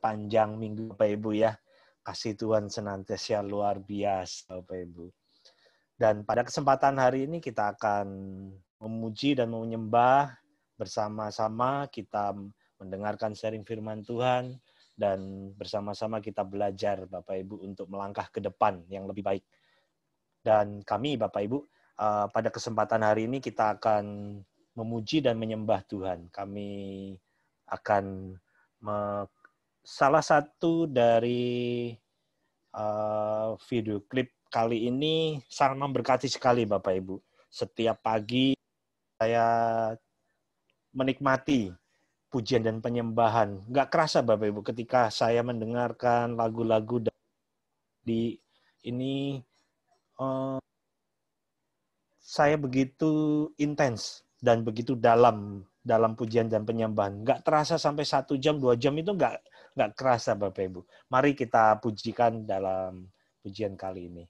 sepanjang minggu Bapak Ibu ya. Kasih Tuhan senantiasa luar biasa Bapak Ibu. Dan pada kesempatan hari ini kita akan memuji dan menyembah bersama-sama, kita mendengarkan sharing firman Tuhan, dan bersama-sama kita belajar Bapak Ibu untuk melangkah ke depan yang lebih baik. Dan kami Bapak Ibu, pada kesempatan hari ini kita akan memuji dan menyembah Tuhan. Kami akan salah satu dari video klip kali ini sangat memberkati sekali Bapak Ibu. Setiap pagi saya menikmati pujian dan penyembahan. Nggak kerasa Bapak Ibu ketika saya mendengarkan lagu-lagu di ini, saya begitu intens dan begitu dalam pujian dan penyembahan. Nggak terasa sampai 1 jam, 2 jam itu nggak kerasa Bapak Ibu. Mari kita pujikan dalam pujian kali ini.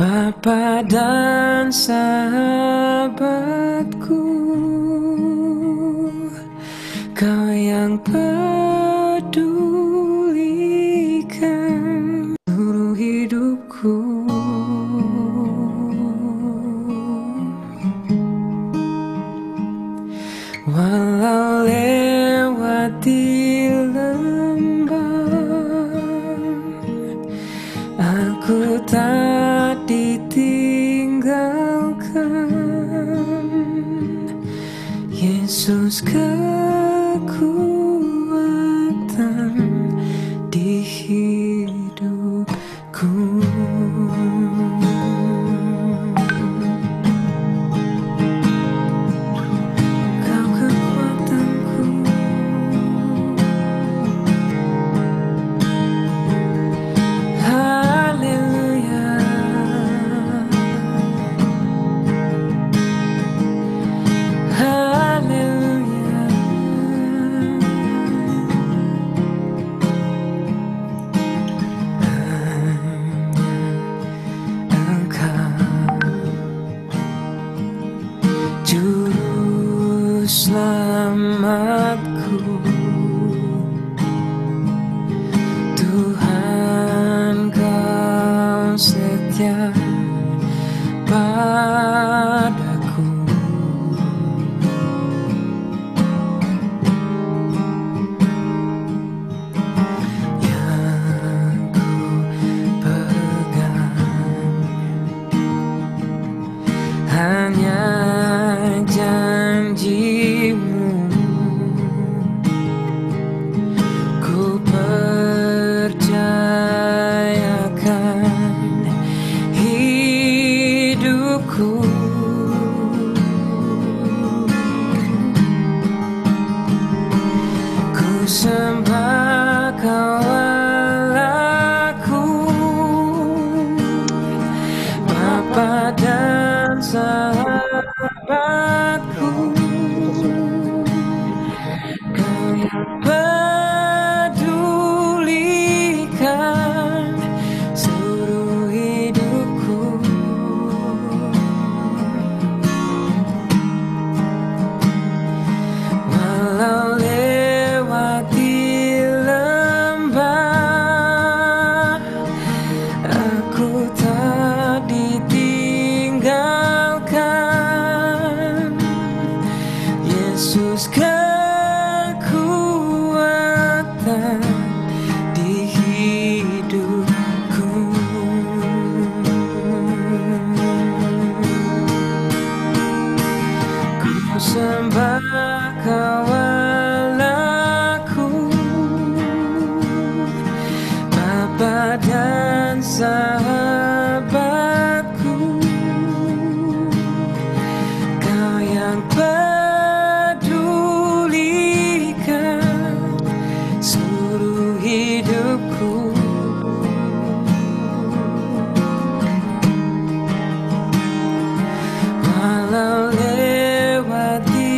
Bapa dan sahabatku, Kau yang pedulikan seluruh hidupku. Walau lewati lembah, aku tak ditinggalkan. Yesus kekuatan di hidupku. Kau kekuatanku, haleluya, haleluya. Juru selamatku, Tuhan kau setia padaku. Yang ku pegang hanya janji-Mu, ku percayakan hidupku. Ku sembah Kau Allahku, Bapa dan sahabatku. Kau yang pedulikan seluruh hidupku. Walau lewati lembah, aku tak ditinggalkan. Yesus kekuatan di hidupku. Ku sembah Kau Allahku, Bapa dan sahabatku. Kau yang pedulikan seluruh hidupku. Walau lewati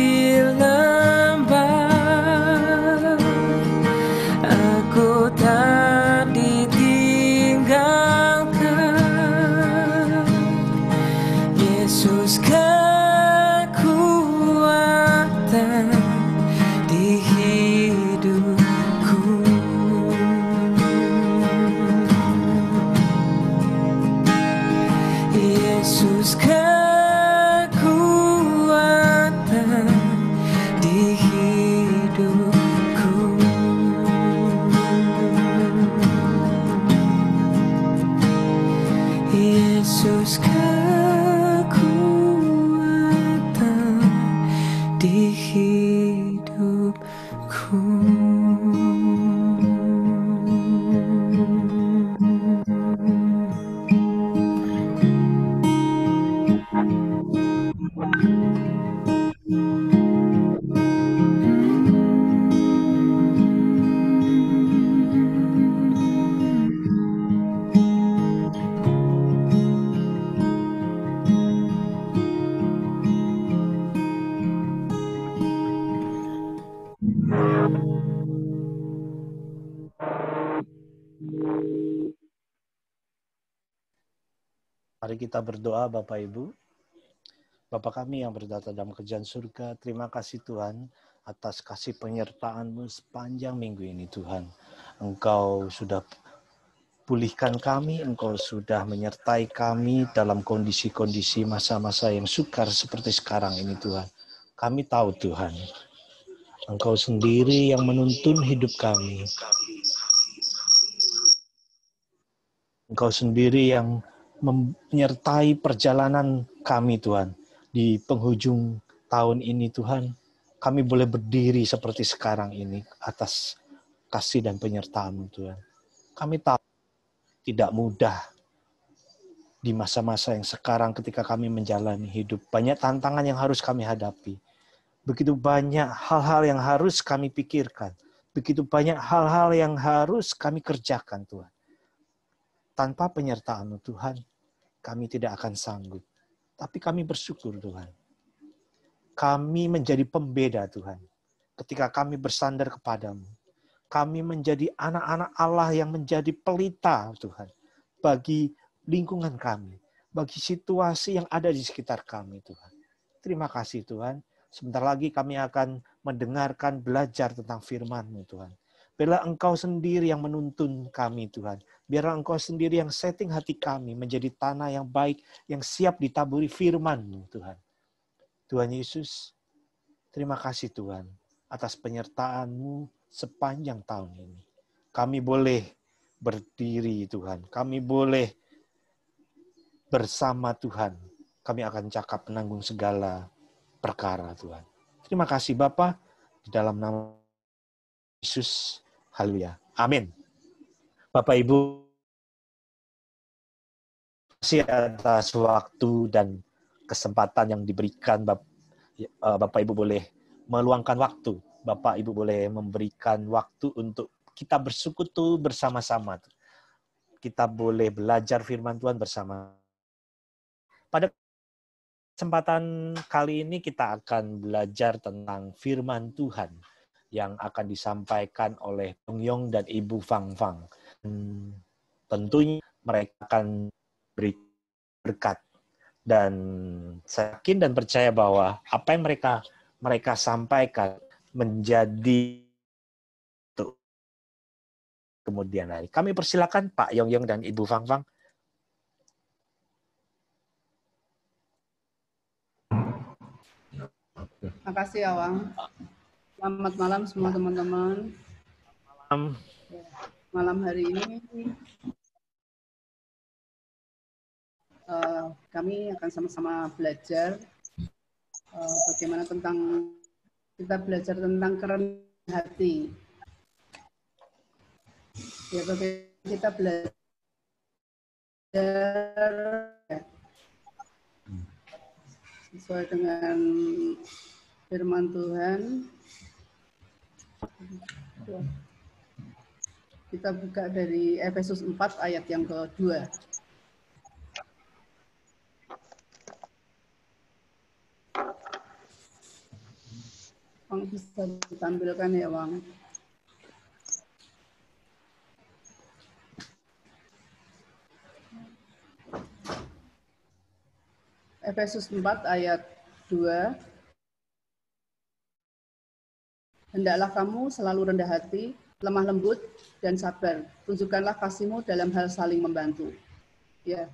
lembah, aku tak ditinggalkan. Yesus kekuatan di hidupku. Yesus kekuatan di hidupku. Yesus kekuatan di hidupku. Mari kita berdoa, Bapak Ibu. Bapa kami yang berdata dalam kerajaan surga, terima kasih Tuhan atas kasih penyertaan-Mu sepanjang minggu ini Tuhan. Engkau sudah pulihkan kami, Engkau sudah menyertai kami dalam kondisi-kondisi masa-masa yang sukar seperti sekarang ini Tuhan. Kami tahu Tuhan, Engkau sendiri yang menuntun hidup kami. Engkau sendiri yang menyertai perjalanan kami Tuhan di penghujung tahun ini Tuhan. kami boleh berdiri seperti sekarang ini atas kasih dan penyertaan Tuhan. Kami tahu tidak mudah di masa-masa yang sekarang ketika kami menjalani hidup. Banyak tantangan yang harus kami hadapi. Begitu banyak hal-hal yang harus kami pikirkan. Begitu banyak hal-hal yang harus kami kerjakan Tuhan. Tanpa penyertaan Tuhan, kami tidak akan sanggup. Tapi kami bersyukur Tuhan. Kami menjadi pembeda Tuhan. Ketika kami bersandar kepadamu. Kami menjadi anak-anak Allah yang menjadi pelita Tuhan. Bagi lingkungan kami. Bagi situasi yang ada di sekitar kami Tuhan. Terima kasih Tuhan. Sebentar lagi kami akan mendengarkan, belajar tentang firman-Mu Tuhan. Biarlah Engkau sendiri yang menuntun kami Tuhan. Biarlah Engkau sendiri yang setting hati kami menjadi tanah yang baik, yang siap ditaburi firman-Mu Tuhan. Tuhan Yesus, terima kasih Tuhan atas penyertaan-Mu sepanjang tahun ini. Kami boleh berdiri Tuhan. Kami boleh bersama Tuhan. Kami akan cakap menanggung segala perkara Tuhan. Terima kasih Bapa di dalam nama Yesus. Haleluya. Amin. Bapak Ibu, terima kasih atas waktu dan kesempatan yang diberikan. Bapak Ibu boleh meluangkan waktu. Bapak Ibu boleh memberikan waktu untuk kita bersekutu bersama-sama. Kita boleh belajar firman Tuhan bersama. Pada kesempatan kali ini kita akan belajar tentang firman Tuhan yang akan disampaikan oleh Tong Yong dan Ibu Fang Fang. Tentunya mereka akan beri berkat. Dan saya yakin dan percaya bahwa apa yang mereka sampaikan menjadi untuk kemudian hari. Kami persilakan Pak Yong Yong dan Ibu Fang Fang. Terima kasih Awang. Selamat malam semua teman-teman. Malam hari ini kami akan sama-sama belajar bagaimana kita belajar tentang kerendahan hati. Ya, bagaimana kita belajar sesuai dengan firman Tuhan. Kita buka dari Efesus 4 ayat yang kedua. Wang bisa ditampilkan ya, Wang. Efesus 4 ayat 2. Hendaklah kamu selalu rendah hati, lemah lembut, dan sabar. Tunjukkanlah kasih-Mu dalam hal saling membantu. Ya,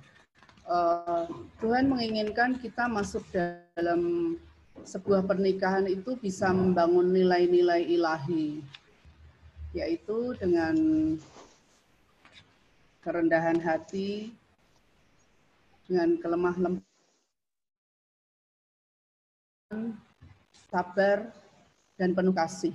Tuhan menginginkan kita masuk dalam sebuah pernikahan itu bisa membangun nilai-nilai ilahi, yaitu dengan kerendahan hati, dengan kelemah lembutan, sabar, dan penuh kasih.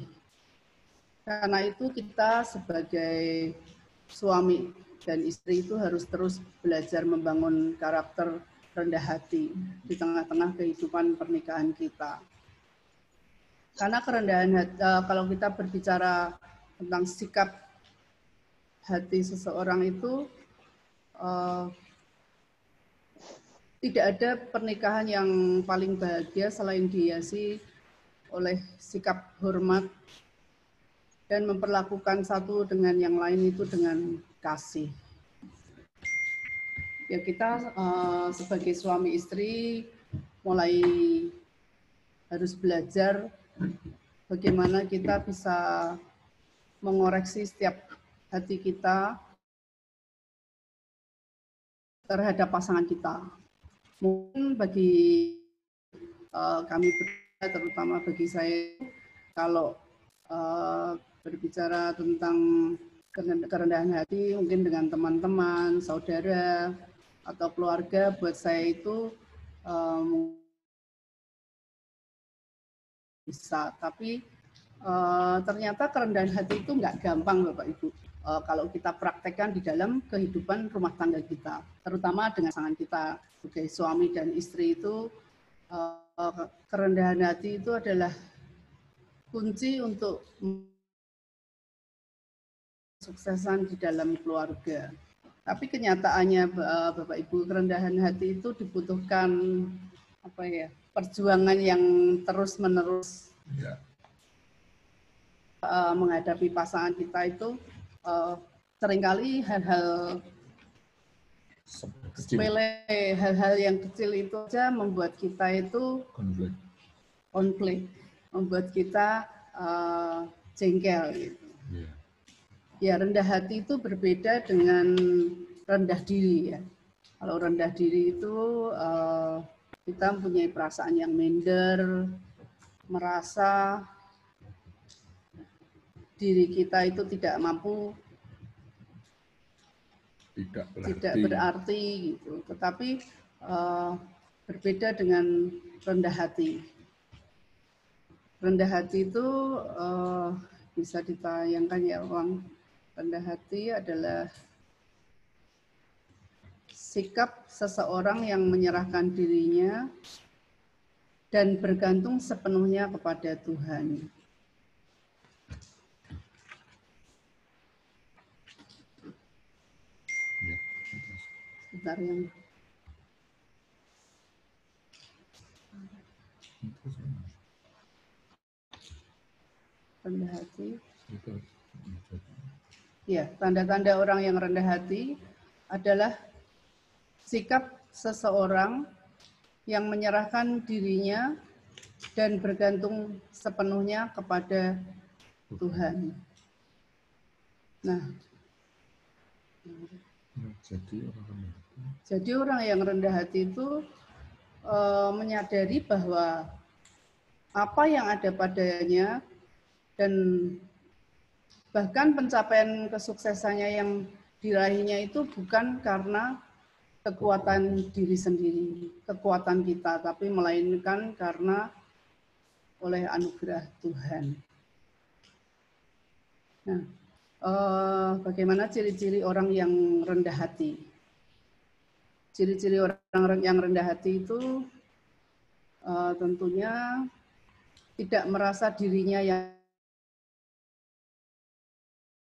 Karena itu kita sebagai suami dan istri itu harus terus belajar membangun karakter rendah hati di tengah-tengah kehidupan pernikahan kita. Karena kerendahan hati, kalau kita berbicara tentang sikap hati seseorang itu, tidak ada pernikahan yang paling bahagia selain dihiasi oleh sikap hormat dan memperlakukan satu dengan yang lain itu dengan kasih. Ya, kita sebagai suami istri mulai harus belajar bagaimana kita bisa mengoreksi setiap hati kita terhadap pasangan kita. Mungkin bagi kami berdua, terutama bagi saya, kalau berbicara tentang kerendahan hati, mungkin dengan teman-teman, saudara, atau keluarga, buat saya itu bisa. Tapi ternyata kerendahan hati itu nggak gampang, Bapak Ibu. Kalau kita praktekkan di dalam kehidupan rumah tangga kita, terutama dengan pasangan kita sebagai suami dan istri itu, kerendahan hati itu adalah kunci untuk kesuksesan di dalam keluarga. Tapi kenyataannya, Bapak Ibu, kerendahan hati itu dibutuhkan perjuangan yang terus-menerus. Ya. Menghadapi pasangan kita itu seringkali hal-hal sepele, hal-hal yang kecil itu saja membuat kita itu konflik, membuat kita jengkel gitu. Yeah. Ya, rendah hati itu berbeda dengan rendah diri ya. Kalau rendah diri itu kita mempunyai perasaan yang minder, merasa diri kita itu tidak mampu, tidak berarti gitu. Tetapi berbeda dengan rendah hati. Rendah hati itu bisa ditayangkan ya, Bang. Rendah hati adalah sikap seseorang yang menyerahkan dirinya dan bergantung sepenuhnya kepada Tuhan. Sebentar yang rendah hati. Ya, tanda-tanda orang yang rendah hati adalah sikap seseorang yang menyerahkan dirinya dan bergantung sepenuhnya kepada Tuhan. Nah, jadi orang yang rendah hati itu menyadari bahwa apa yang ada padanya dan bahkan pencapaian kesuksesannya yang diraihnya itu bukan karena kekuatan diri sendiri, kekuatan kita, tapi melainkan karena oleh anugerah Tuhan. Nah, bagaimana ciri-ciri orang yang rendah hati? Ciri-ciri orang yang rendah hati itu tentunya tidak merasa dirinya yang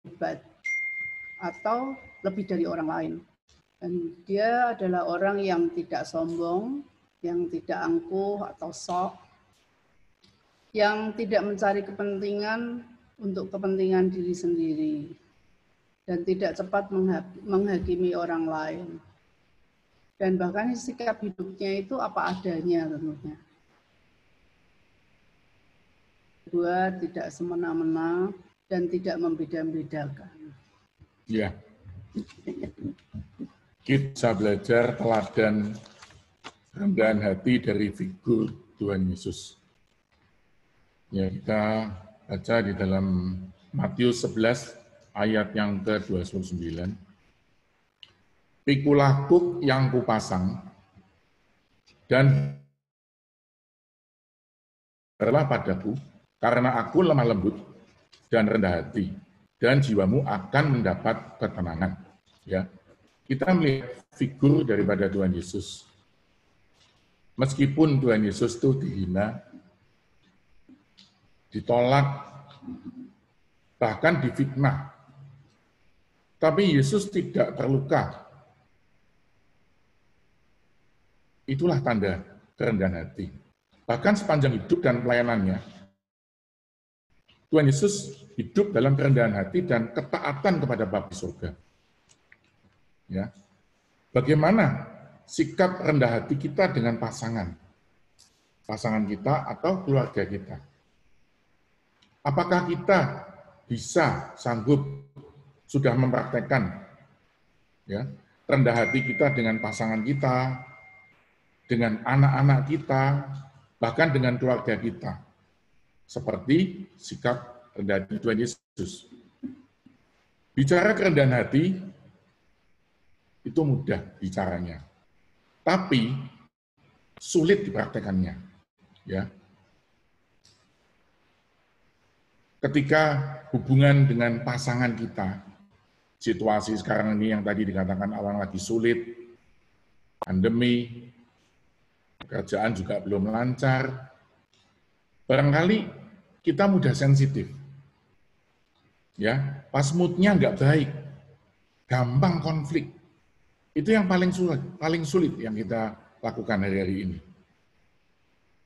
hebat atau lebih dari orang lain. Dan dia adalah orang yang tidak sombong, yang tidak angkuh atau sok, yang tidak mencari kepentingan untuk kepentingan diri sendiri, dan tidak cepat menghakimi orang lain. Dan bahkan sikap hidupnya itu apa adanya tentunya. Kedua, tidak semena-mena dan tidak membeda-bedakan. Ya. Kita belajar teladan rendahan hati dari figur Tuhan Yesus. Ya, kita baca di dalam Matius 11 ayat yang ke-29. Pikulah kuk yang kupasang dan belajarlah padaku, karena aku lemah lembut dan rendah hati, dan jiwamu akan mendapat ketenangan. Ya, kita melihat figur daripada Tuhan Yesus. Meskipun Tuhan Yesus itu dihina, ditolak, bahkan difitnah, tapi Yesus tidak terluka. Itulah tanda kerendahan hati. Bahkan sepanjang hidup dan pelayanannya, Tuhan Yesus hidup dalam kerendahan hati dan ketaatan kepada Bapa di surga. Ya. Bagaimana sikap rendah hati kita dengan pasangan kita atau keluarga kita? Apakah kita bisa sanggup sudah mempraktekkan ya rendah hati kita dengan pasangan kita, dengan anak-anak kita, bahkan dengan keluarga kita, seperti sikap rendah hati Tuhan Yesus. Bicara kerendahan hati itu mudah bicaranya, tapi sulit dipraktekannya. Ya, ketika hubungan dengan pasangan kita, situasi sekarang ini yang tadi dikatakan awal lagi sulit, pandemi, pekerjaan juga belum lancar, barangkali kita mudah sensitif. Ya, pas moodnya nggak baik, gampang konflik. Itu yang paling sulit yang kita lakukan hari-hari ini.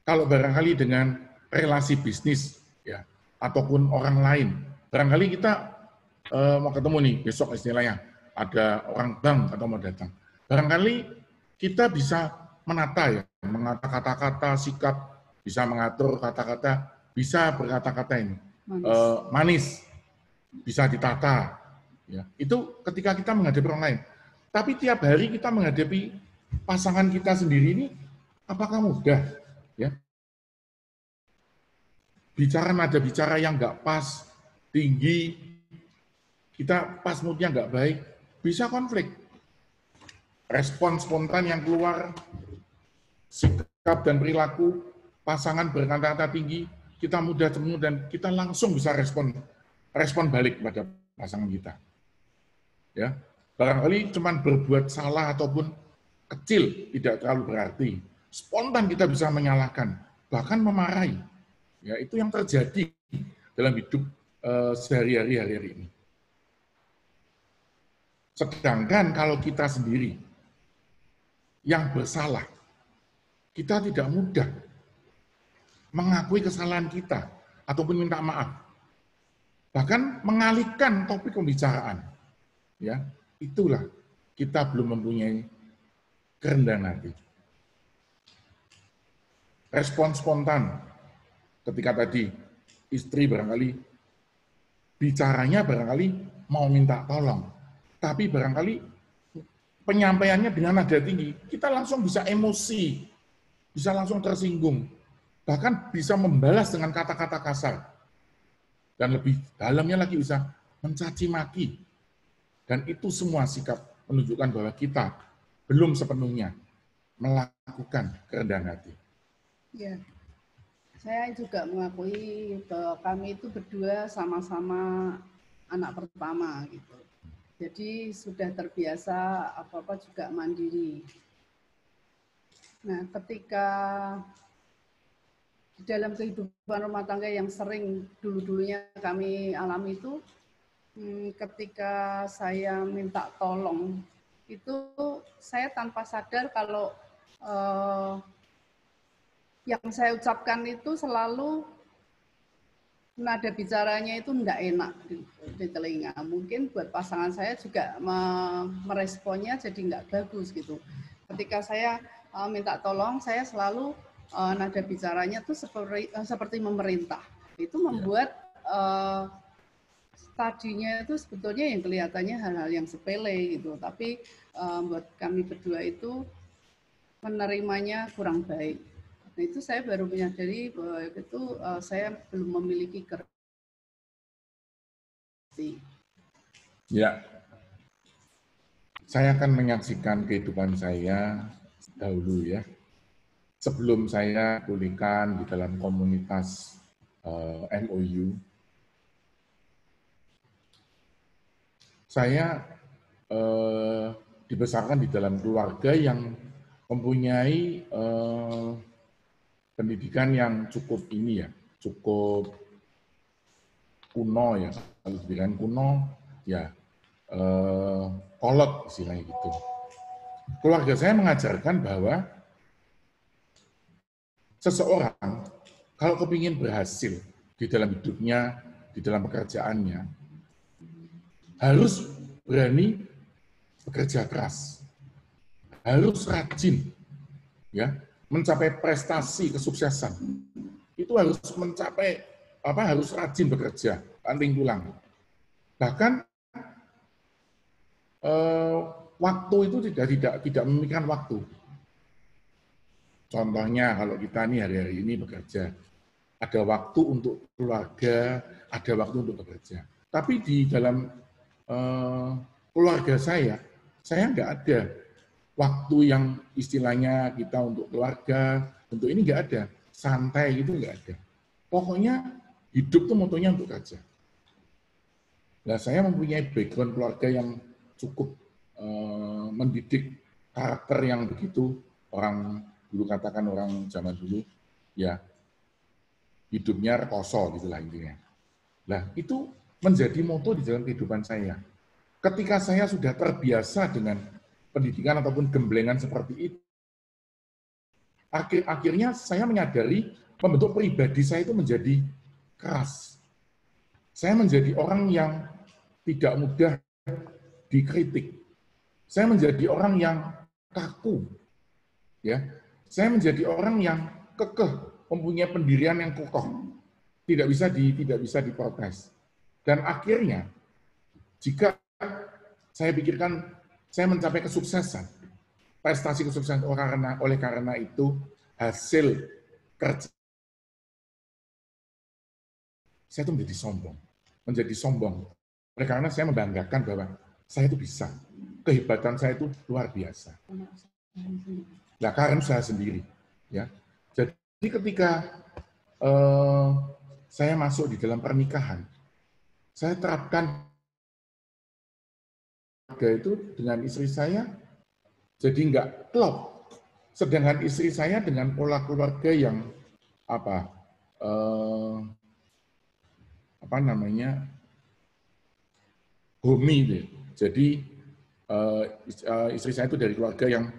Kalau barangkali dengan relasi bisnis, ya, ataupun orang lain, barangkali kita mau ketemu nih besok istilahnya, ada orang bank atau mau datang. Barangkali kita bisa menata ya, menata kata-kata, sikap, bisa mengatur kata-kata, bisa berkata-kata ini manis, bisa ditata. Ya, itu ketika kita menghadapi orang lain. Tapi tiap hari kita menghadapi pasangan kita sendiri ini, apakah mudah? Ya, nada bicara yang nggak pas, tinggi, kita pas moodnya nggak baik, bisa konflik. Respon spontan yang keluar, sikap dan perilaku, pasangan berkata-kata tinggi, kita mudah tertegun dan kita langsung bisa respon balik pada pasangan kita. Ya, barangkali cuma berbuat salah ataupun kecil, tidak terlalu berarti. Spontan kita bisa menyalahkan, bahkan memarahi. Ya, itu yang terjadi dalam hidup sehari-hari hari-hari ini. Sedangkan kalau kita sendiri yang bersalah, kita tidak mudah mengakui kesalahan kita ataupun minta maaf. Bahkan mengalihkan topik pembicaraan. Ya, itulah kita belum mempunyai kerendahan hati. Respon spontan ketika tadi istri barangkali bicaranya barangkali mau minta tolong, tapi barangkali penyampaiannya dengan nada tinggi, kita langsung bisa emosi, bisa langsung tersinggung, bahkan bisa membalas dengan kata-kata kasar, dan lebih dalamnya lagi bisa mencaci maki, dan itu semua sikap menunjukkan bahwa kita belum sepenuhnya melakukan kerendahan hati. Ya, saya juga mengakui bahwa kami itu berdua sama-sama anak pertama gitu. Jadi sudah terbiasa apa-apa juga mandiri. Nah, ketika di dalam kehidupan rumah tangga yang sering dulu-dulunya kami alami itu, ketika saya minta tolong, itu saya tanpa sadar kalau yang saya ucapkan itu selalu nada bicaranya itu tidak enak di telinga. Mungkin buat pasangan saya juga meresponnya jadi nggak bagus gitu. Ketika saya minta tolong, saya selalu nada bicaranya itu seperti memerintah. Itu membuat tadinya itu sebetulnya yang kelihatannya hal-hal yang sepele gitu. Tapi buat kami berdua itu menerimanya kurang baik. Nah, itu saya baru menyadari bahwa itu saya belum memiliki kerti. Ya, saya akan menyaksikan kehidupan saya dahulu ya. Sebelum saya pulihkan di dalam komunitas MOU, saya dibesarkan di dalam keluarga yang mempunyai pendidikan yang cukup ini ya, cukup kuno ya, kalau dibilang kuno ya kolot istilahnya gitu. Keluarga saya mengajarkan bahwa seseorang kalau kepingin berhasil di dalam hidupnya, di dalam pekerjaannya, harus berani bekerja keras, harus rajin, ya. Mencapai prestasi kesuksesan itu harus mencapai harus rajin bekerja, banting tulang. Bahkan waktu itu tidak memikirkan waktu. Contohnya kalau kita nih hari-hari ini bekerja, ada waktu untuk keluarga, ada waktu untuk bekerja. Tapi di dalam keluarga saya nggak ada waktu yang istilahnya kita untuk keluarga, untuk ini nggak ada, santai gitu nggak ada. Pokoknya Hidup tuh motonya untuk kerja. Nah, saya mempunyai background keluarga yang cukup mendidik karakter yang begitu, orang dulu katakan orang zaman dulu, ya hidupnya rekoso gitulah intinya. Nah, itu menjadi moto di dalam kehidupan saya. Ketika saya sudah terbiasa dengan pendidikan ataupun gemblengan seperti itu, akhirnya saya menyadari membentuk pribadi saya itu menjadi keras. Saya menjadi orang yang tidak mudah dikritik. Saya menjadi orang yang kaku. Ya, saya menjadi orang yang kekeh, mempunyai pendirian yang kokoh. Tidak bisa diprotes. Dan akhirnya jika saya pikirkan saya mencapai kesuksesan, prestasi kesuksesan oleh karena itu hasil kerja, saya itu menjadi sombong. Oleh karena saya membanggakan bahwa saya itu bisa, kehebatan saya itu luar biasa. Nah, karena saya sendiri, ya. Jadi ketika saya masuk di dalam pernikahan, saya terapkan itu dengan istri saya, jadi nggak klop. Sedangkan istri saya dengan pola keluarga yang homi. Jadi istri saya itu dari keluarga yang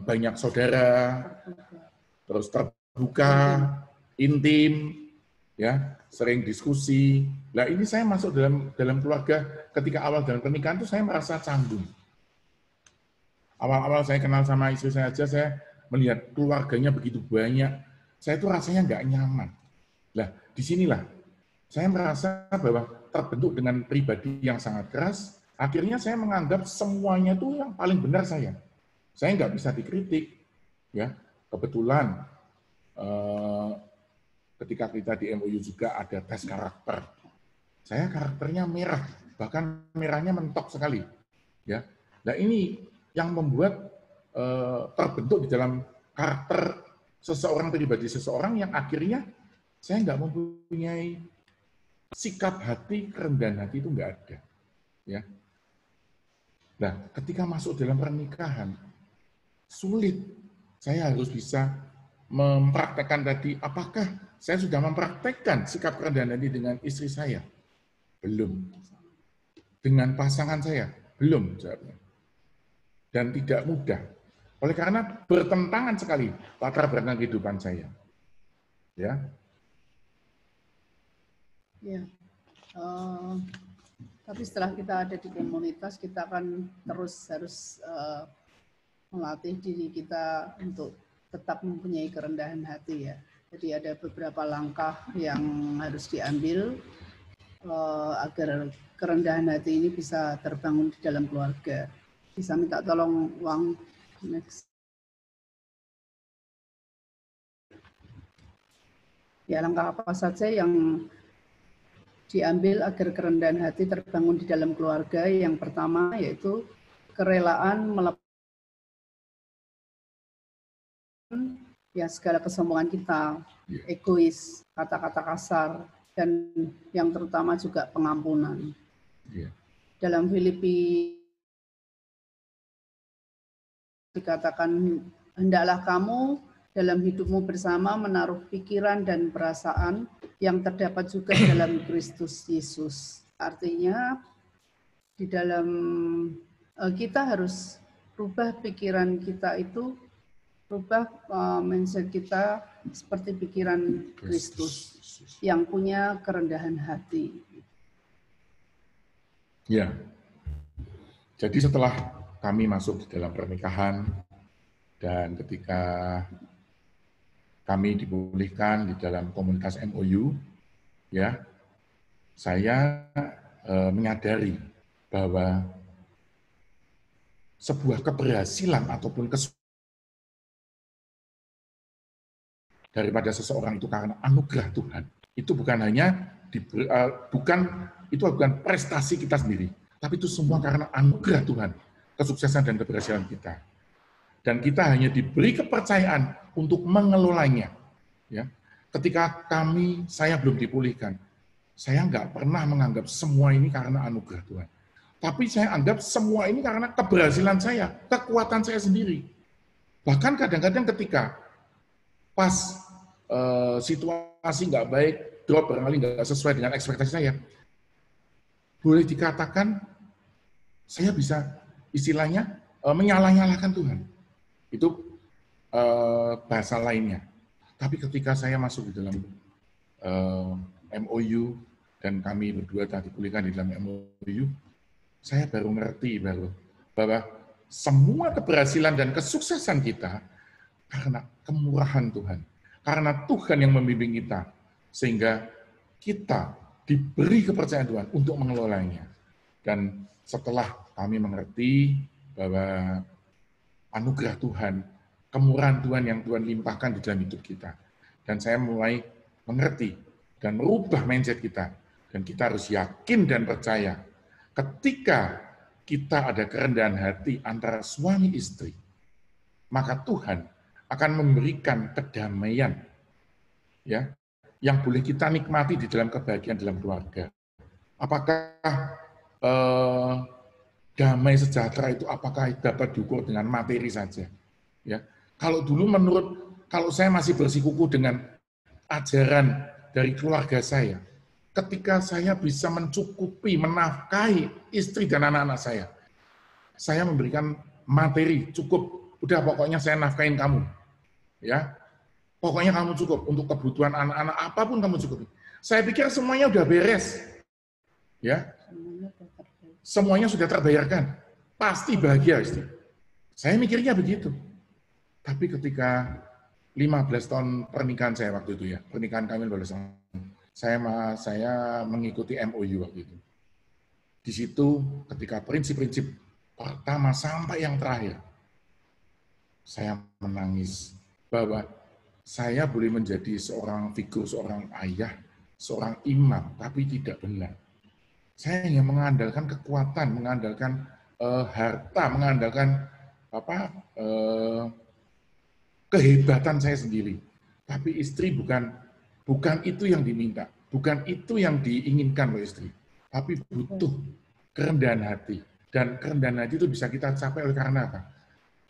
banyak saudara, terus terbuka, intim, ya, sering diskusi. Nah, ini saya masuk dalam keluarga ketika awal dalam pernikahan itu saya merasa canggung. Awal-awal saya kenal sama istri saya aja, saya melihat keluarganya begitu banyak, saya itu rasanya nggak nyaman. Nah, disinilah saya merasa bahwa terbentuk dengan pribadi yang sangat keras, akhirnya saya menganggap semuanya itu yang paling benar saya. Saya nggak bisa dikritik. Ya, kebetulan ketika kita di MOU juga ada tes karakter. Saya karakternya merah, bahkan merahnya mentok sekali. Ya, nah ini yang membuat terbentuk di dalam karakter seseorang, pribadi seseorang yang akhirnya saya nggak mempunyai sikap hati, kerendahan hati itu nggak ada. Ya. Nah, ketika masuk dalam pernikahan, sulit. Saya harus bisa mempraktekkan tadi, apakah saya sudah mempraktekkan sikap kerendahan hati dengan istri saya? Belum. Dengan pasangan saya? Belum, jawabnya. Dan tidak mudah. Oleh karena bertentangan sekali latar belakang kehidupan saya. Ya. Ya. Tapi setelah kita ada di komunitas, kita akan terus harus melatih diri kita untuk tetap mempunyai kerendahan hati, ya. Jadi ada beberapa langkah yang harus diambil agar kerendahan hati ini bisa terbangun di dalam keluarga. Bisa minta tolong uang next. Ya, langkah apa saja yang diambil agar kerendahan hati terbangun di dalam keluarga? Yang pertama yaitu kerelaan melepaskan ya segala kesombongan kita, egois, kata-kata kasar, dan yang terutama juga pengampunan. Dalam Filipi dikatakan, hendaklah kamu dalam hidupmu bersama menaruh pikiran dan perasaan yang terdapat juga dalam Kristus Yesus. Artinya di dalam kita harus rubah pikiran kita itu, rubah mindset kita seperti pikiran Kristus yang punya kerendahan hati. Ya. Jadi setelah kami masuk di dalam pernikahan dan ketika kami dipulihkan di dalam komunitas MOU, ya, saya menyadari bahwa sebuah keberhasilan ataupun daripada seseorang itu karena anugerah Tuhan. Itu bukan hanya bukan prestasi kita sendiri, tapi itu semua karena anugerah Tuhan, kesuksesan dan keberhasilan kita. Dan kita hanya diberi kepercayaan untuk mengelolanya. Ya. ketika saya belum dipulihkan, saya nggak pernah menganggap semua ini karena anugerah Tuhan. Tapi saya anggap semua ini karena keberhasilan saya, kekuatan saya sendiri. Bahkan kadang-kadang ketika pas situasi nggak baik, drop barangkali nggak sesuai dengan ekspektasi saya, boleh dikatakan saya bisa istilahnya menyalah-nyalahkan Tuhan. Itu bahasa lainnya. Tapi ketika saya masuk di dalam MOU dan kami berdua tadi dipulihkan di dalam MOU, saya baru ngerti bahwa semua keberhasilan dan kesuksesan kita karena kemurahan Tuhan. Karena Tuhan yang membimbing kita. Sehingga kita diberi kepercayaan Tuhan untuk mengelolanya. Dan setelah kami mengerti bahwa anugerah Tuhan, kemurahan Tuhan yang Tuhan limpahkan di dalam hidup kita. Dan saya mulai mengerti dan merubah mindset kita. Dan kita harus yakin dan percaya ketika kita ada kerendahan hati antara suami istri, maka Tuhan akan memberikan kedamaian ya yang boleh kita nikmati di dalam kebahagiaan dalam keluarga. Apakah damai sejahtera itu apakah dapat diukur dengan materi saja? Ya, kalau dulu kalau saya masih bersikukuh dengan ajaran dari keluarga saya, ketika saya bisa mencukupi, menafkahi istri dan anak-anak saya memberikan materi cukup. Udah pokoknya saya nafkahin kamu, ya. Pokoknya kamu cukup untuk kebutuhan anak-anak apapun kamu cukupi. Saya pikir semuanya udah beres, ya. Semuanya sudah terbayarkan, pasti bahagia istri. Saya mikirnya begitu. Tapi ketika 15 tahun pernikahan saya waktu itu ya, pernikahan kami 15 tahun. Saya mengikuti MOU waktu itu. Di situ ketika prinsip-prinsip pertama sampai yang terakhir, saya menangis bahwa saya boleh menjadi seorang figur, seorang ayah, seorang imam, tapi tidak benar. Saya hanya mengandalkan kekuatan, mengandalkan harta, mengandalkan kehebatan saya sendiri. Tapi istri bukan itu yang diminta, bukan itu yang diinginkan oleh istri, tapi butuh kerendahan hati. Dan kerendahan hati itu bisa kita capai oleh karena apa?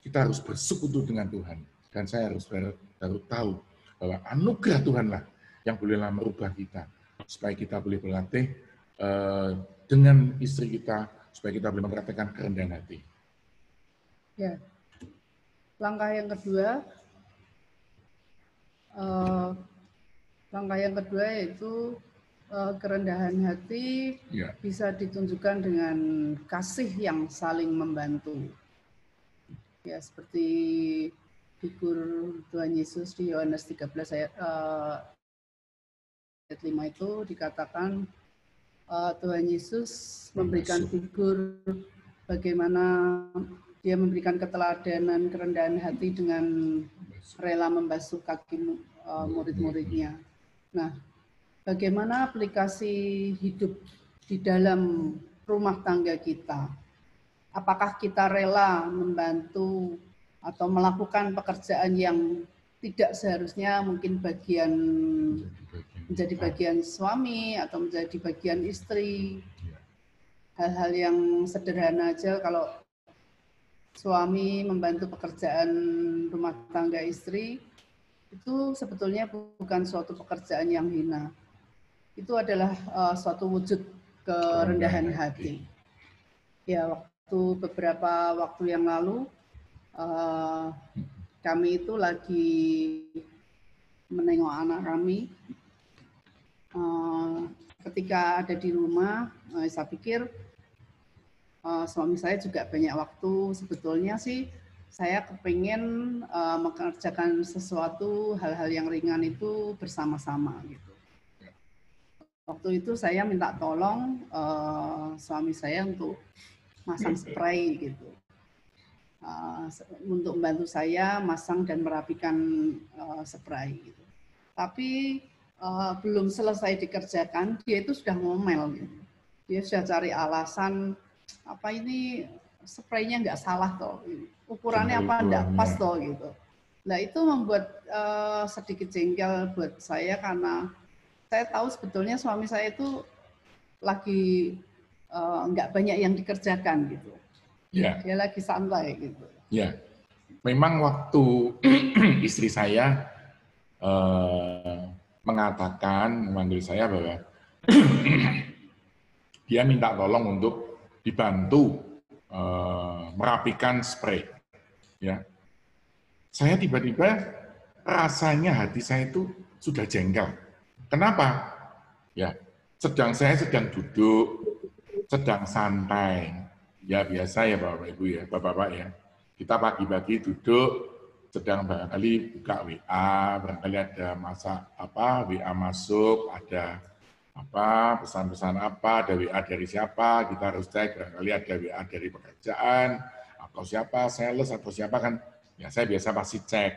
Kita harus bersekutu dengan Tuhan. Dan saya harus baru tahu bahwa anugerah Tuhanlah yang bolehlah merubah kita, supaya kita boleh berlatih dengan istri kita, supaya kita boleh mempraktikkan kerendahan hati. Ya. Langkah yang kedua, yaitu kerendahan hati Ya. bisa ditunjukkan dengan kasih yang saling membantu. Ya, seperti figur Tuhan Yesus di Yohanes 13 ayat 5 itu dikatakan Tuhan Yesus memberikan figur bagaimana dia memberikan keteladanan kerendahan hati dengan rela membasuh kaki murid-muridnya. Nah, bagaimana aplikasi hidup di dalam rumah tangga kita? Apakah kita rela membantu atau melakukan pekerjaan yang tidak seharusnya mungkin menjadi bagian suami atau menjadi bagian istri? Hal-hal yang sederhana aja, kalau suami membantu pekerjaan rumah tangga istri, itu sebetulnya bukan suatu pekerjaan yang hina. Itu adalah suatu wujud kerendahan hati. Ya, beberapa waktu yang lalu, kami itu lagi menengok anak kami. Ketika ada di rumah, saya pikir suami saya juga banyak waktu. Sebetulnya sih saya kepingin mengerjakan sesuatu, hal-hal yang ringan itu bersama-sama gitu. Waktu itu saya minta tolong suami saya untuk masang spray gitu, untuk membantu saya masang dan merapikan spray gitu. Tapi belum selesai dikerjakan, dia itu sudah ngomel gitu. Dia sudah cari alasan, apa ini spraynya nggak salah toh, ukurannya apa nggak pas toh gitu. Nah itu membuat sedikit jengkel buat saya karena saya tahu sebetulnya suami saya itu lagi nggak banyak yang dikerjakan gitu. Ya. Dia lagi santai gitu. Ya, memang waktu istri saya mengatakan, memanggil saya bahwa dia minta tolong untuk dibantu merapikan spray. Ya, saya tiba-tiba rasanya hati saya itu sudah jengkel. Kenapa? Ya, saya sedang duduk, sedang santai. Ya biasa ya Bapak Ibu ya, Bapak-bapak ya. Kita pagi-pagi duduk, sedang barangkali buka WA, barangkali ada WA masuk, ada pesan-pesan apa, ada WA dari siapa, kita harus cek, barangkali ada WA dari pekerjaan, atau siapa, sales, atau siapa kan, ya saya biasa pasti cek.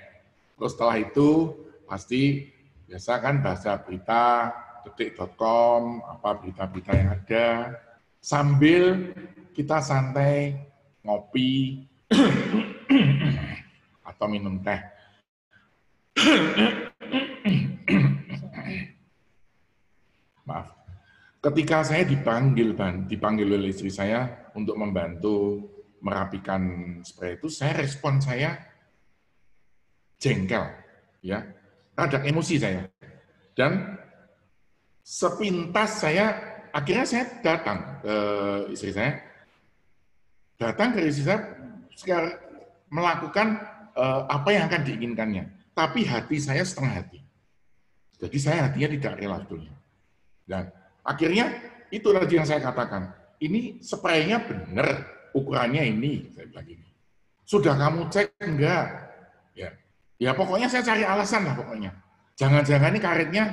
Terus setelah itu, pasti biasa kan baca berita, detik.com, berita-berita yang ada, sambil kita santai, ngopi, atau minum teh. Maaf. Ketika saya dipanggil oleh istri saya untuk membantu merapikan spray itu, respon saya jengkel, ya, rada emosi saya. Dan sepintas akhirnya saya datang ke istri saya, melakukan apa yang akan diinginkannya. Tapi hati saya setengah hati. Jadi saya hatinya tidak rela sebetulnya. Dan akhirnya itu tadi yang saya katakan. Ini spraynya benar, ukurannya ini, saya bilang gini. Sudah kamu cek enggak? Ya pokoknya saya cari alasan lah pokoknya. Jangan-jangan ini karetnya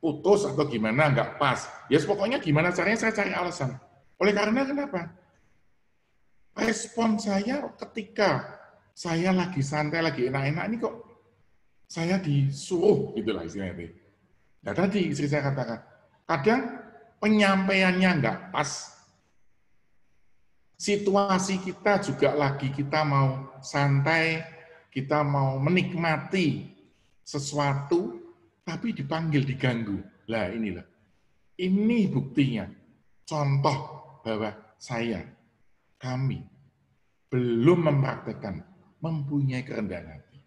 putus atau gimana, enggak pas. Ya pokoknya gimana caranya saya cari alasan. Oleh karena kenapa? Respon saya ketika saya lagi santai, lagi enak-enak, ini kok saya disuruh, gitulah istilahnya. Nah tadi istri saya katakan, kadang penyampaiannya enggak pas, situasi kita juga lagi kita mau santai, kita mau menikmati sesuatu, tapi dipanggil, diganggu. Lah inilah, ini buktinya, contoh bahwa kami belum mempraktekkan mempunyai kerendahan hati.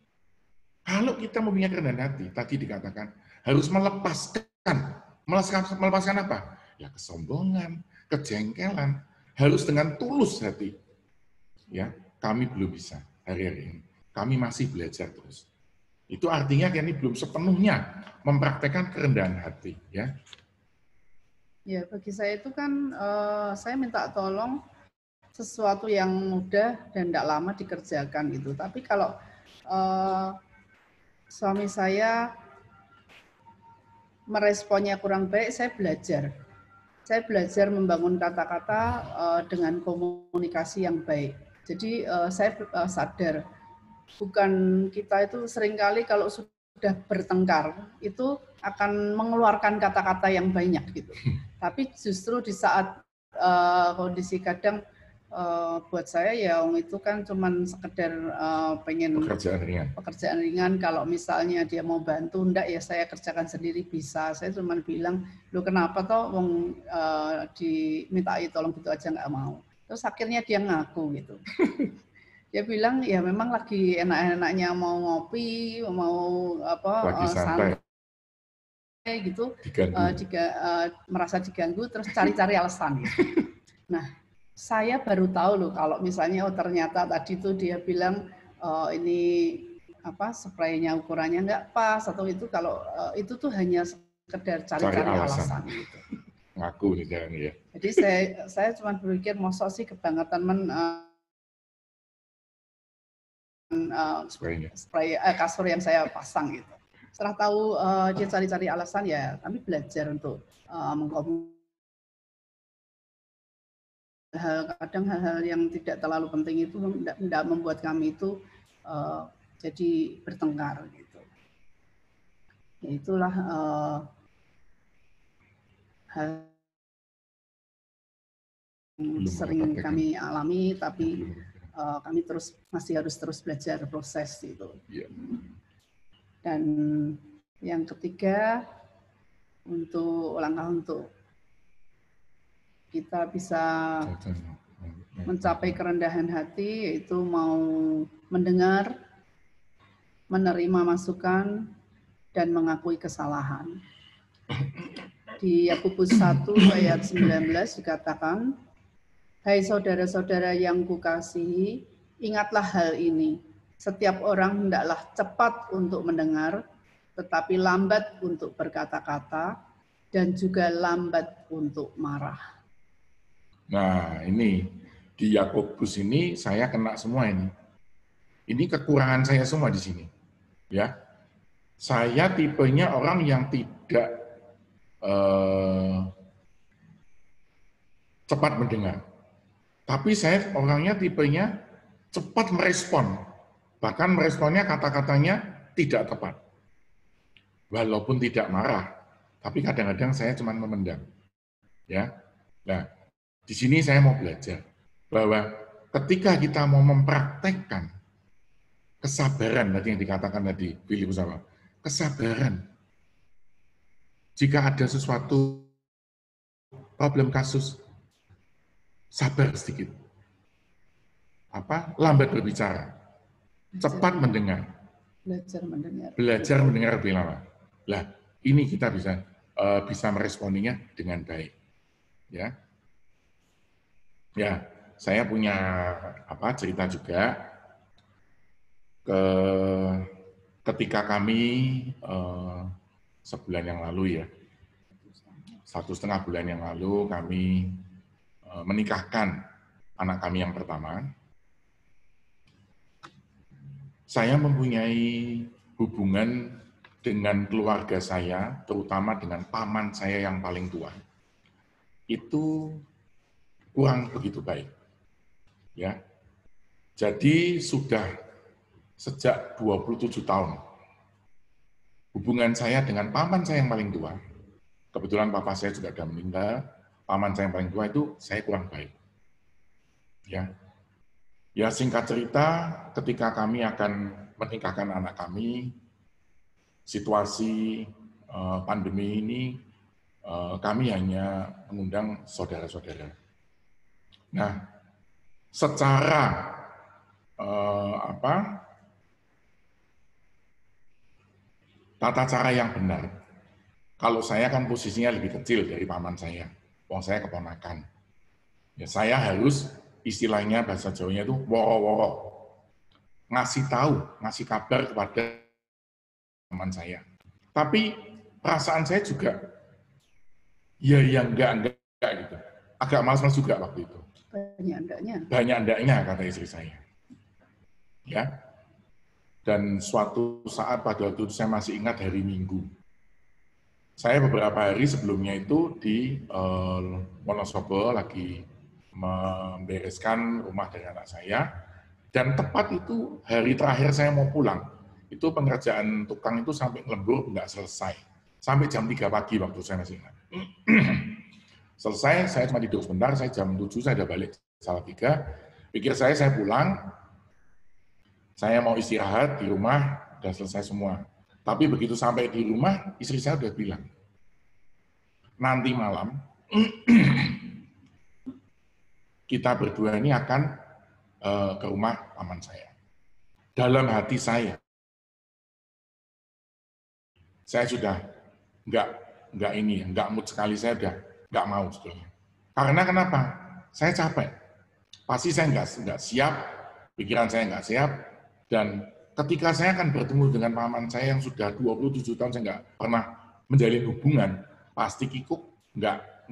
Kalau kita mempunyai kerendahan hati, tadi dikatakan harus melepaskan apa? Ya kesombongan, kejengkelan, harus dengan tulus hati. Ya, kami belum bisa hari-hari ini. Kami masih belajar terus. Itu artinya kami belum sepenuhnya mempraktekkan kerendahan hati. Ya, ya bagi saya itu kan saya minta tolong sesuatu yang mudah dan tidak lama dikerjakan gitu. Tapi kalau suami saya meresponnya kurang baik, saya belajar. Saya belajar membangun kata-kata dengan komunikasi yang baik. Jadi saya sadar, bukan kita itu seringkali kalau sudah bertengkar, itu akan mengeluarkan kata-kata yang banyak gitu. Tapi justru di saat kondisi kadang buat saya ya itu kan cuman sekedar pengen pekerjaan ringan. Kalau misalnya dia mau bantu, enggak ya saya kerjakan sendiri bisa. Saya cuman bilang, lu kenapa toh dimintai tolong gitu aja nggak mau. Terus akhirnya dia ngaku gitu. Dia bilang ya memang lagi enak-enaknya mau ngopi, mau santai gitu, merasa diganggu, terus cari-cari alasan. Gitu. Nah, saya baru tahu loh kalau misalnya ternyata tadi tuh dia bilang ini spraynya ukurannya nggak pas atau itu kalau itu tuh hanya sekedar cari-cari alasan gitu. Ngaku nih jangan ya. Jadi saya cuma berpikir masa sih kebangetan spray kasur yang saya pasang gitu. Setelah tahu dia cari-cari alasan ya kami belajar untuk kadang hal-hal yang tidak terlalu penting itu tidak membuat kami itu jadi bertengkar gitu. Ya, itulah hal yang sering kami alami, tapi kami masih harus terus belajar proses itu. Yeah. Dan yang ketiga, langkah untuk kita bisa mencapai kerendahan hati, yaitu mau mendengar, menerima masukan, dan mengakui kesalahan. Di Yakobus 1 ayat 19 dikatakan, "Hai saudara-saudara yang kukasihi, ingatlah hal ini. Setiap orang hendaklah cepat untuk mendengar, tetapi lambat untuk berkata-kata, dan juga lambat untuk marah." Nah, ini di Yakobus ini saya kena semua ini. Ini kekurangan saya semua di sini. Ya. Saya tipenya orang yang tidak cepat mendengar. Tapi saya orangnya tipenya cepat merespon. Bahkan meresponnya kata-katanya tidak tepat. Walaupun tidak marah, tapi kadang-kadang saya cuma memendam. Ya. Nah, di sini saya mau belajar bahwa ketika kita mau mempraktekkan kesabaran tadi yang dikatakan tadi Filipus apa? Kesabaran. Jika ada sesuatu problem kasus, sabar sedikit. Lambat berbicara. Cepat mendengar. Belajar mendengar. Belajar mendengar lebih lama. Lah, ini kita bisa meresponinya dengan baik. Ya. Ya, saya punya cerita juga ketika kami sebulan yang lalu ya, 1,5 bulan yang lalu kami menikahkan anak kami yang pertama. Saya mempunyai hubungan dengan keluarga saya, terutama dengan paman saya yang paling tua. Itu kurang begitu baik. Ya. Jadi sudah sejak 27 tahun hubungan saya dengan paman saya yang paling tua. Kebetulan papa saya juga sudah meninggal, paman saya yang paling tua itu saya kurang baik. Ya. Ya singkat cerita, ketika kami akan menikahkan anak kami, situasi pandemi ini kami hanya mengundang saudara-saudara. Nah, secara tata cara yang benar, kalau saya kan posisinya lebih kecil dari paman saya, wong saya keponakan. Ya saya harus istilahnya bahasa Jawanya itu woro-woro, ngasih tahu, ngasih kabar kepada teman saya. Tapi perasaan saya juga ya enggak gitu. Agak malas-malas juga waktu itu. Banyak endaknya kata istri saya. Ya. Dan suatu saat pada waktu itu saya masih ingat hari Minggu. Saya beberapa hari sebelumnya itu di Wonosobo lagi membereskan rumah dari anak saya, dan tepat itu hari terakhir saya mau pulang, itu pengerjaan tukang itu sampai lembur nggak selesai, sampai jam 3 pagi waktu saya masih ingat. Selesai, saya cuma tidur sebentar, saya jam 7 saya udah balik Salatiga, pikir saya pulang, saya mau istirahat di rumah, udah selesai semua. Tapi begitu sampai di rumah, istri saya udah bilang, nanti malam, kita berdua ini akan ke rumah paman saya. Dalam hati saya sudah nggak mood sekali, saya udah nggak mau sebetulnya. Karena kenapa? Saya capek. Pasti saya nggak siap, pikiran saya nggak siap, dan ketika saya akan bertemu dengan paman saya yang sudah 27 tahun saya nggak pernah menjalin hubungan, pasti kikuk, nggak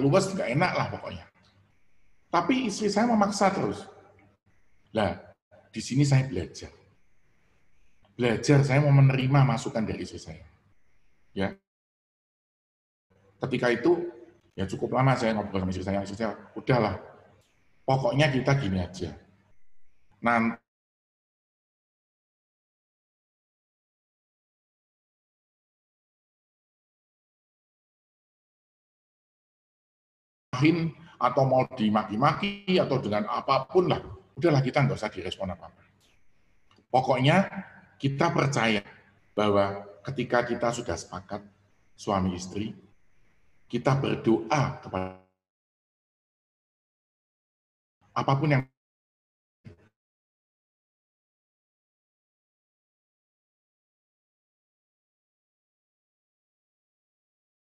luwes, nggak enak lah pokoknya. Tapi istri saya memaksa terus. Nah, di sini saya belajar. Saya mau menerima masukan dari istri saya. Ya. Ketika itu, ya cukup lama saya ngobrol sama istri saya, udahlah, pokoknya kita gini aja. Nanti atau mau dimaki-maki atau dengan apapun lah, udahlah kita nggak usah direspon apa-apa. Pokoknya kita percaya bahwa ketika kita sudah sepakat, suami istri, kita berdoa kepada apapun yang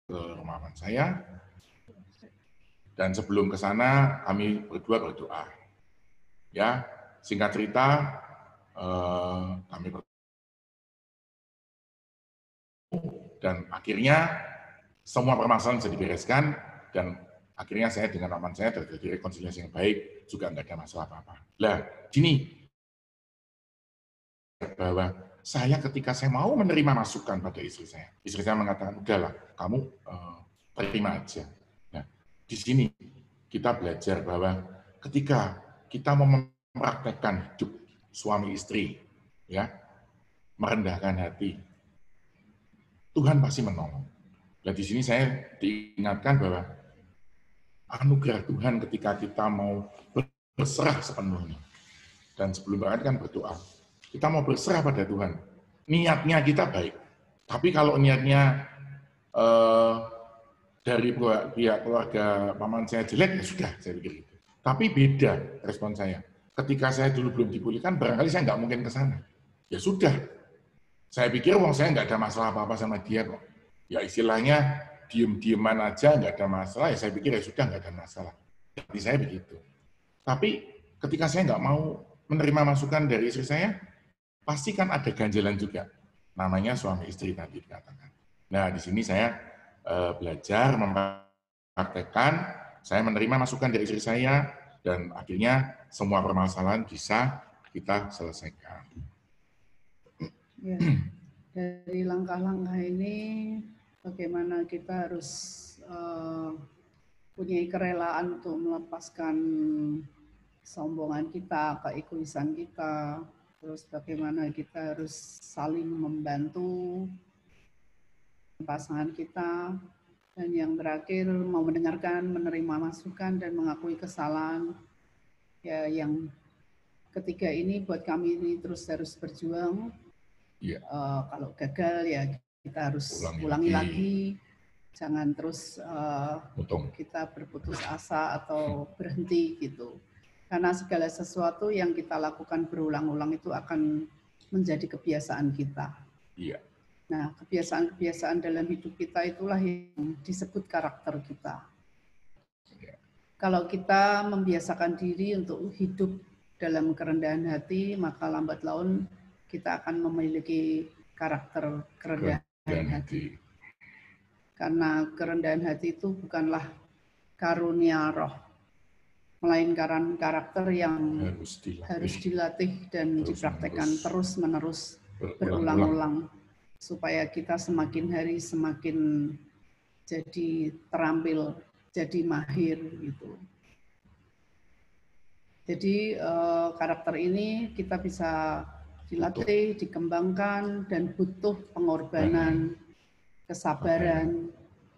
ke rumah saya, dan sebelum ke sana kami berdua berdoa. Ya, singkat cerita, kami berdoa dan akhirnya semua permasalahan bisa dibereskan dan akhirnya saya dengan teman saya terjadi rekonsiliasi yang baik, juga nggak ada masalah apa-apa. Lah, gini, bahwa saya ketika saya mau menerima masukan pada istri saya mengatakan, udahlah, kamu terima aja. Nah, di sini kita belajar bahwa ketika kita mau mempraktekkan hidup suami istri, ya, merendahkan hati, Tuhan pasti menolong. Nah, di sini saya diingatkan bahwa anugerah Tuhan ketika kita mau berserah sepenuhnya. Dan sebelum berangkat kan berdoa. Kita mau berserah pada Tuhan. Niatnya kita baik. Tapi kalau niatnya dari pihak keluarga paman saya jelek, ya sudah, saya pikir gitu. Tapi beda respon saya. Ketika saya dulu belum dipulihkan, barangkali saya nggak mungkin ke sana. Ya sudah. Saya pikir wong saya nggak ada masalah apa-apa sama dia kok. Ya istilahnya diem-dieman aja, nggak ada masalah, ya saya pikir ya sudah nggak ada masalah. Tapi saya begitu. Tapi ketika saya nggak mau menerima masukan dari istri saya, pasti kan ada ganjalan juga. Namanya suami istri tadi dikatakan. Nah, di sini saya belajar mempraktekkan, saya menerima masukan dari istri saya, dan akhirnya semua permasalahan bisa kita selesaikan. Ya, dari langkah-langkah ini, bagaimana kita harus punya kerelaan untuk melepaskan kesombongan kita, keegoisan kita, terus bagaimana kita harus saling membantu pasangan kita, dan yang terakhir mau mendengarkan, menerima masukan, dan mengakui kesalahan. Ya, yang ketiga ini buat kami ini terus harus berjuang. Ya. Kalau gagal ya kita harus ulangi lagi. Jangan terus kita berputus asa atau berhenti gitu. Karena segala sesuatu yang kita lakukan berulang-ulang itu akan menjadi kebiasaan kita. Iya. Nah, kebiasaan-kebiasaan dalam hidup kita itulah yang disebut karakter kita. Ya. Kalau kita membiasakan diri untuk hidup dalam kerendahan hati, maka lambat laun kita akan memiliki karakter kerendahan hati. Karena kerendahan hati itu bukanlah karunia roh, melainkan karakter yang harus dilatih dan dipraktekkan terus-menerus, berulang-ulang, supaya kita semakin hari semakin jadi terampil, jadi mahir gitu. Jadi karakter ini kita bisa dilatih, dikembangkan, dan butuh pengorbanan, kesabaran,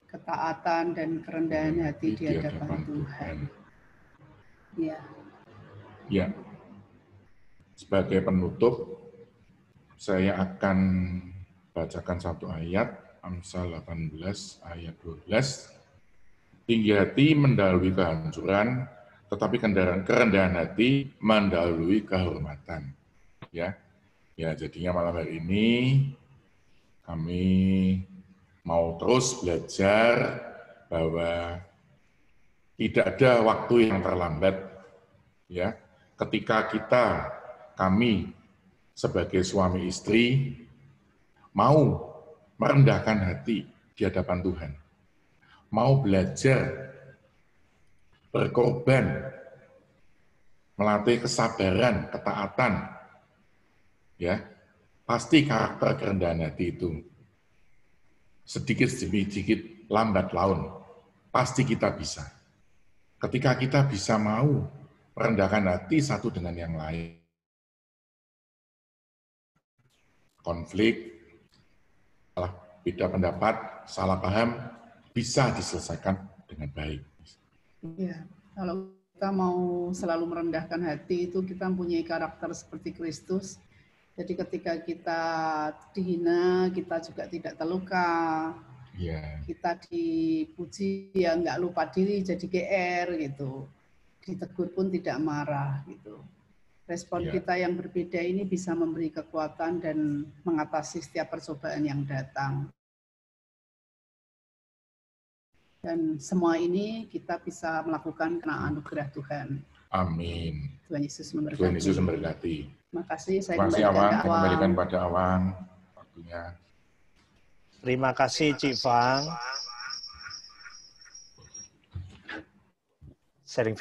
ketaatan, dan kerendahan hati di hadapan Tuhan. Ya. Ya. Sebagai penutup, saya akan bacakan satu ayat, Amsal 18 ayat 12. Tinggi hati mendahului kehancuran, tetapi kerendahan hati mendahului kehormatan. Ya. Ya, jadinya malam hari ini kami mau terus belajar bahwa tidak ada waktu yang terlambat, ya. Ketika kami sebagai suami istri mau merendahkan hati di hadapan Tuhan, mau belajar berkorban, melatih kesabaran, ketaatan, ya, pasti karakter kerendahan hati itu sedikit demi sedikit lambat laun pasti kita bisa. Ketika kita bisa mau merendahkan hati satu dengan yang lain, konflik, beda pendapat, salah paham bisa diselesaikan dengan baik. Ya, kalau kita mau selalu merendahkan hati, itu kita mempunyai karakter seperti Kristus. Jadi ketika kita dihina, kita juga tidak terluka. Ya. Kita dipuji, ya nggak lupa diri, jadi GR gitu. Ditegur pun tidak marah gitu. Respon kita yang berbeda ini bisa memberi kekuatan dan mengatasi setiap percobaan yang datang. Dan semua ini kita bisa melakukan karena anugerah Tuhan. Amin. Tuhan Yesus memberkati. Tuhan Yesus memberkati. Terima kasih. Saya Terima kasih Awang. Saya Awang. kembalikan pada Awang waktunya. Terima kasih Cik Fang. Sharing